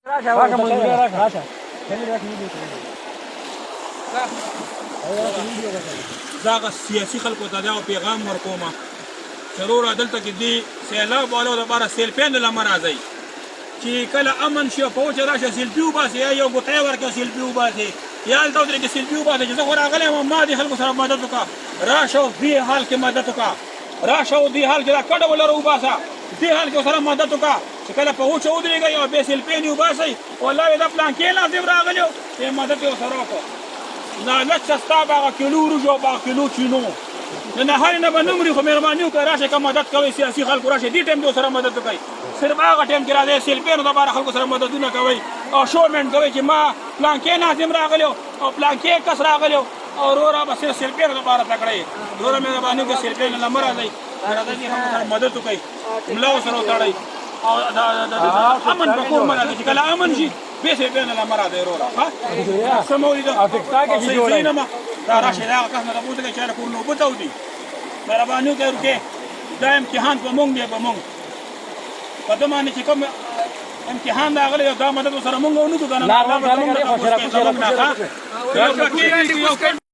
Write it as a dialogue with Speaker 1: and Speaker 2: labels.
Speaker 1: راشه مزدور راشه
Speaker 2: دا سیاسي خلکو ته دا پیغام ورکوم چې وروره دلته کې دې سیلاب والو دپاره سیلپۍ نه مه راځئ چې کله امن شي او په وچه راشه سیلفي وباسئ یا یو ګوتۍ ورکړه سیلفي وباسئ یا هلته ودرېږي سیلفي وباسئ چې زه خو راغلی یم ما دې خلکو سره مدد وکړه راشه او دې حال کې مدد وکړه راشه او دې حال کې دا کډه ولره وباسه دې حال کې ورسره مدد وکړه چې کله په وچه ودرېږئ او بیا سیلفۍ دې وباسئ والله وایي دا پلانکې لازم راغلی و چې مدد یې ورسره وکړو لالچ چې ستا به هغه کیلو وریجو او به هغه کیلو چینو د نهارې نه به نه مري خو مهرباني وکړئ راشئ که مدد کوئ سیاسي خلکو راشئ دې ټایم کې ورسره مدد وکړئ صرف هغه ټایم کې راځئ سیلفیانو دپاره خلکو سره مددونه کوئ او شومنټ کوئ چې ما پلانکې ناظم راغلی او پلانکې کس راغلی او وروره به صرف سیلفیانو دپاره تکړه یې وروره مهرباني وکړئ سیلفیانو نه مه راځئ راځئ چې خلکو سره مدد وکړئ ملا ورسره وتړئ او امن په کور مه راځئ چې کله امن شي بیا سیلفیانو نه مه راځئ وروره ښه څه مه ولیده او صحیح نه دا راشي دا هغه کس نه تپوس کوي چې هله کور نه اوبه تودي مهرباني وکړئ ورکې دا امتحان په مونږ دی په مونږ په ده باندې چې کوم امتحان راغلی دا مدد ورسره مونږ ونه کړو که نه